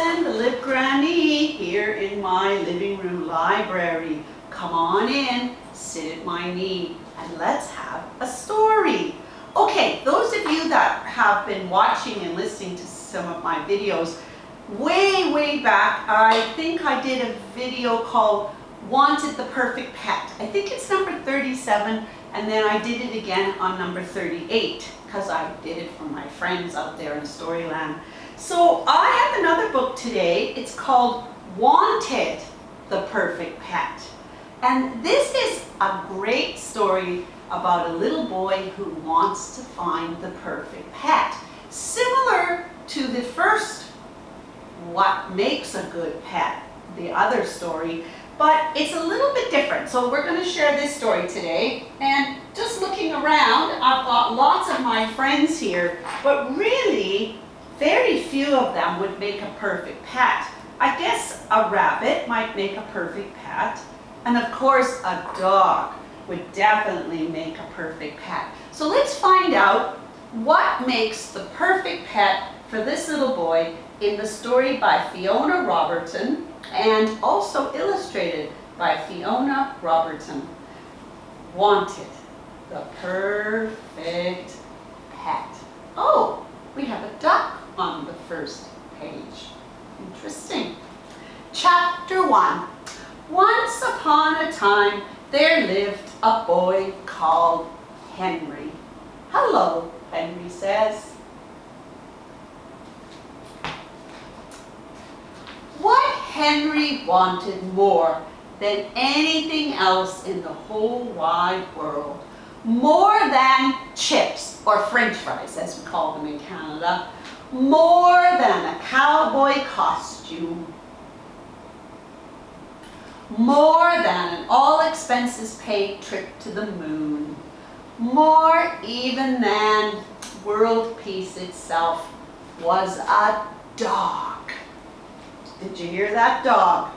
and the Lip Granny here in my living room library. Come on in, sit at my knee, and let's have a story. Okay, those of you that have been watching and listening to some of my videos, way back, I think I did a video called Wanted the Perfect Pet. I think it's number 37, and then I did it again on number 38, because I did it for my friends out there in Storyland. So I have another book today. It's called Wanted the Perfect Pet. And this is a great story about a little boy who wants to find the perfect pet. Similar to the first What Makes a Good Pet, the other story, but it's a little bit different. So we're going to share this story today. And just looking around, I've got lots of my friends here, but really very few of them would make a perfect pet. I guess a rabbit might make a perfect pet. And of course, a dog would definitely make a perfect pet. So let's find out what makes the perfect pet for this little boy in the story by Fiona Robertson, and also illustrated by Fiona Robertson. Wanted the perfect pet. Oh, we have a duck on the first page. Interesting. Chapter 1. Once upon a time, there lived a boy called Henry. Hello, Henry says. What Henry wanted more than anything else in the whole wide world, more than chips, or French fries as we call them in Canada, more than a cowboy costume, more than an all-expenses-paid trip to the moon, more even than world peace itself, was a dog. Did you hear that, dog?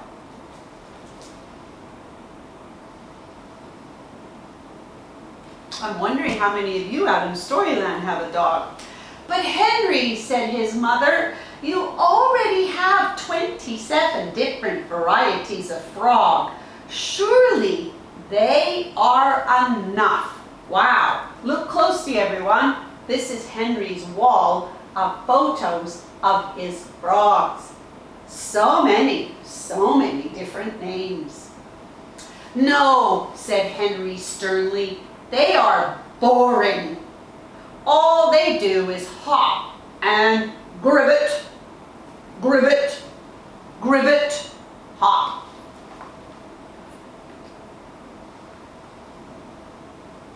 I'm wondering how many of you out in Storyland have a dog. But Henry, said his mother, you already have 27 different varieties of frog. Surely they are enough. Wow, look closely everyone. This is Henry's wall of photos of his frogs. So many different names. No, said Henry sternly, they are boring. All they do is hop and grivet, grivet, grivet, hop.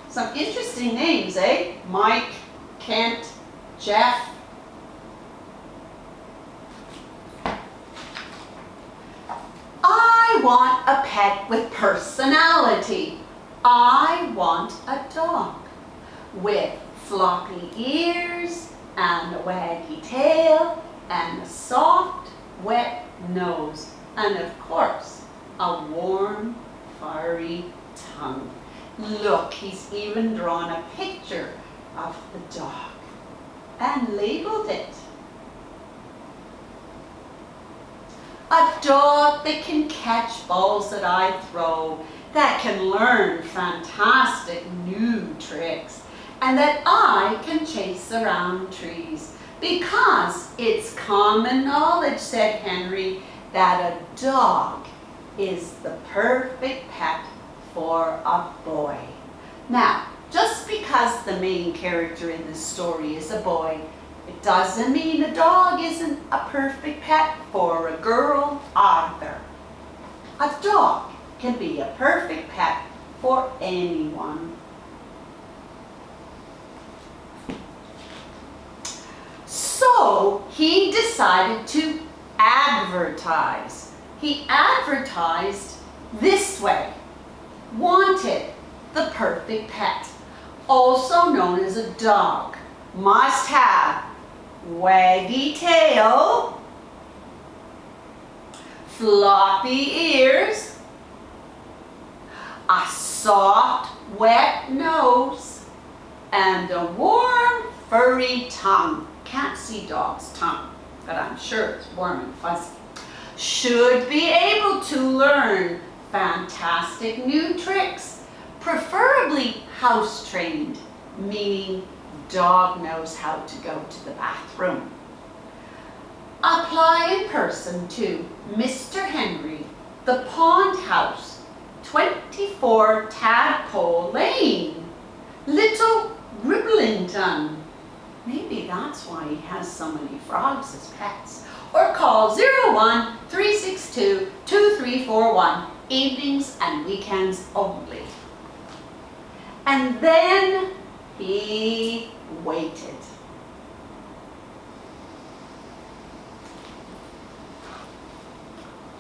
Some interesting names, eh? Mike, Kent, Jeff. I want a pet with personality. I want a dog with floppy ears and a waggy tail and a soft, wet nose, and of course, a warm, furry tongue. Look, he's even drawn a picture of the dog and labeled it. A dog that can catch balls that I throw, that can learn fantastic new tricks, and that I can chase around trees. Because it's common knowledge, said Henry, that a dog is the perfect pet for a boy. Now, just because the main character in this story is a boy, it doesn't mean a dog isn't a perfect pet for a girl either. A dog can be a perfect pet for anyone. So he decided to advertise. He advertised this way. Wanted the perfect pet, also known as a dog. Must have waggy tail, floppy ears, a soft, wet nose, and a warm, furry tongue. Can't see dog's tongue. but I'm sure it's warm and fuzzy. Should be able to learn fantastic new tricks, preferably house-trained, meaning dog knows how to go to the bathroom. Apply in person to Mr. Henry, the Pond House, 24 Tadpole Lane, Little Ribblington. Maybe that's why he has so many frogs as pets. Or call 01-362-2341, evenings and weekends only. And then he waited.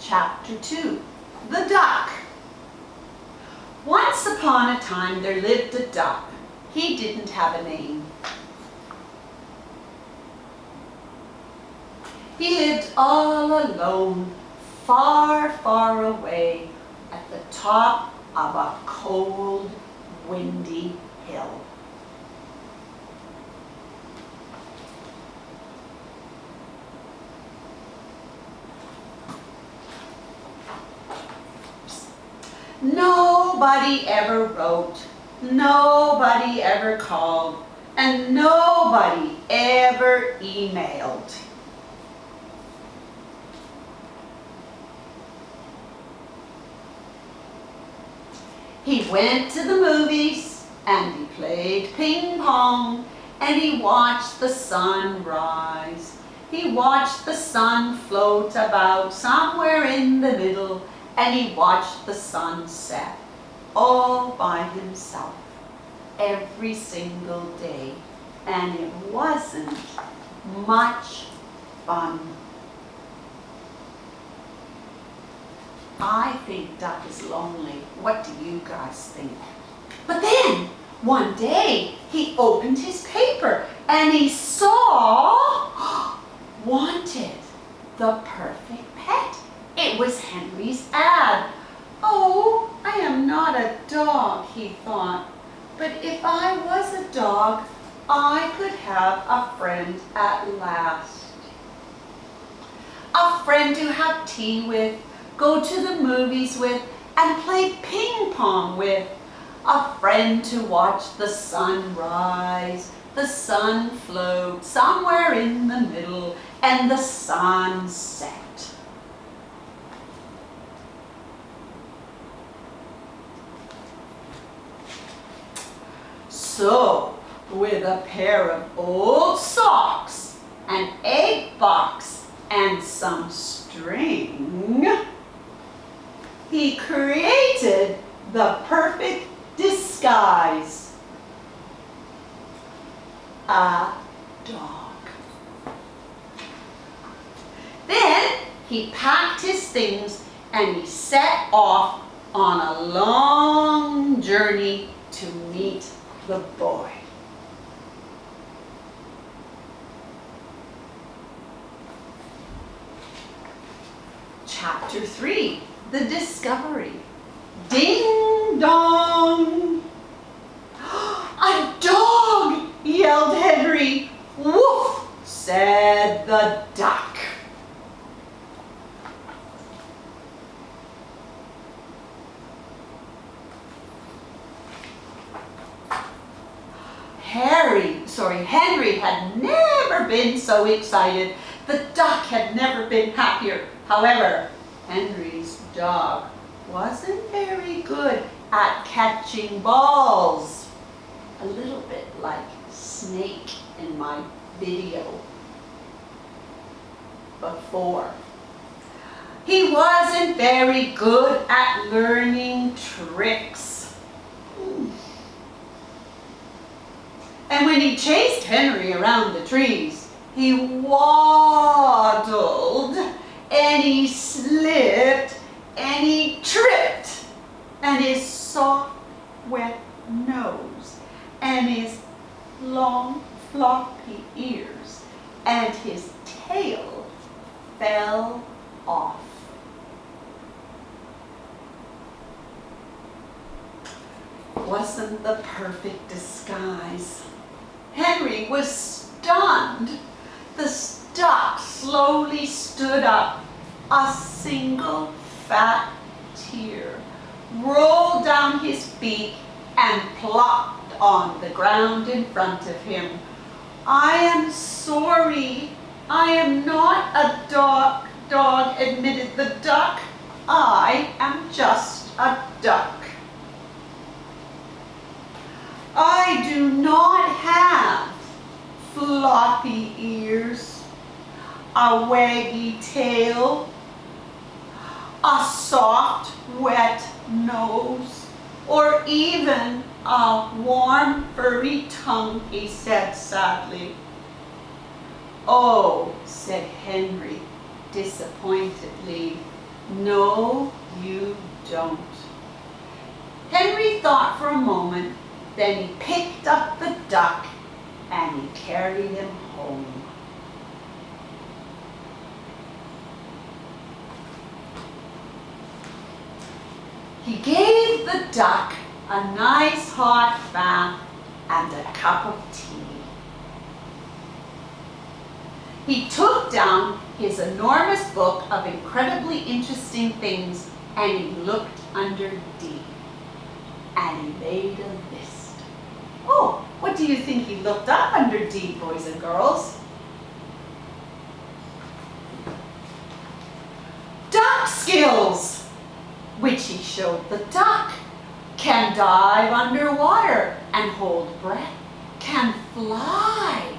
Chapter 2, The Duck. Once upon a time there lived a duck. He didn't have a name. He lived all alone, far, far away, at the top of a cold, windy hill. Nobody ever wrote, nobody ever called, and nobody ever emailed. He went to the movies, and he played ping pong, and he watched the sun rise. He watched the sun float about somewhere in the middle, and he watched the sun set, all by himself, every single day. And it wasn't much fun. I think Duck is lonely. What do you guys think? But then, one day, he opened his paper and he saw wanted, the perfect pet. It was Henry's ad. Oh, I am not a dog, he thought. But if I was a dog, I could have a friend at last. A friend to have tea with, go to the movies with, and play ping pong with. A friend to watch the sun rise, the sun float somewhere in the middle, and the sun set. So, with a pair of old socks, an egg box, and some string, he created the perfect disguise. A dog. Then he packed his things and he set off on a long journey to meet the boy. Chapter 3, The Discovery. Ding dong! A dog! Yelled Henry. Woof! Said the duck. Henry had never been so excited. The duck had never been happier. However, Henry's dog wasn't very good at catching balls. A little bit like Snake in my video before. He wasn't very good at learning tricks. And when he chased Henry around the trees, he waddled, and he slipped, and he tripped, and his soft, wet nose, and his long, floppy ears, and his tail fell off. Wasn't the perfect disguise? Henry was stunned. The duck slowly stood up. A single fat tear rolled down his beak and plopped on the ground in front of him. I am sorry. I am not a dog, admitted the duck. I am just a duck. I do not have floppy ears, a waggy tail, a soft, wet nose, or even a warm, furry tongue, he said sadly. Oh, said Henry disappointedly, no, you don't. Henry thought for a moment, then he picked up the duck and he carried him home. He gave the duck a nice hot bath and a cup of tea. He took down his enormous book of incredibly interesting things and he looked under D. And he made a list. Oh, what do you think he looked up under D, boys and girls? Duck skills, which he showed the duck. Can dive underwater and hold breath. Can fly.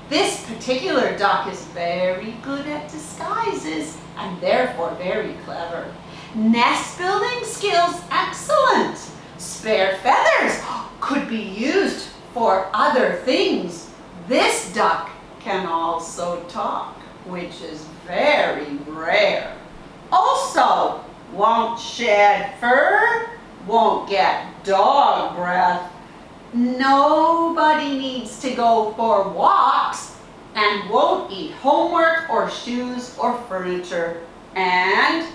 This particular duck is very good at disguises and therefore very clever. Nest building skills, excellent. Spare feathers could be used for other things. This duck can also talk, which is very rare. Also, won't shed fur, won't get dog breath. Nobody needs to go for walks and won't eat homework or shoes or furniture and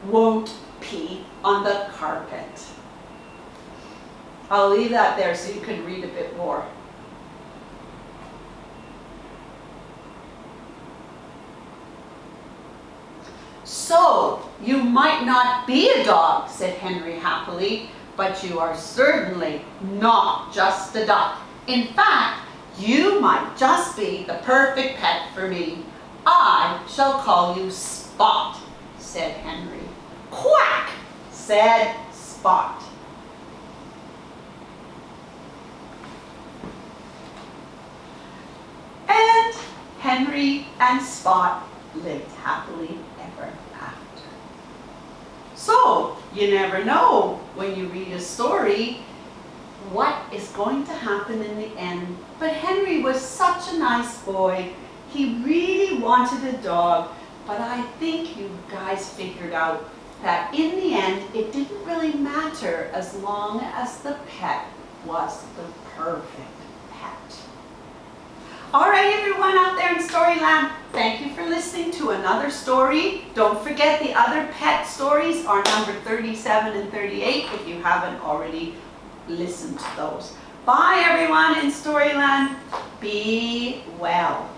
won't pee on the carpet. I'll leave that there so you can read a bit more. So, you might not be a dog, said Henry happily, but you are certainly not just a duck. In fact, you might just be the perfect pet for me. I shall call you Spot, said Henry. Quack, said Spot. And Henry and Spot lived happily ever after. So, you never know when you read a story what is going to happen in the end. But Henry was such a nice boy. He really wanted a dog, but I think you guys figured out that in the end it didn't really matter as long as the pet was the perfect pet. All right, everyone out there in Storyland, thank you for listening to another story. Don't forget the other pet stories are number 37 and 38 if you haven't already listened to those. Bye, everyone in Storyland. Be well.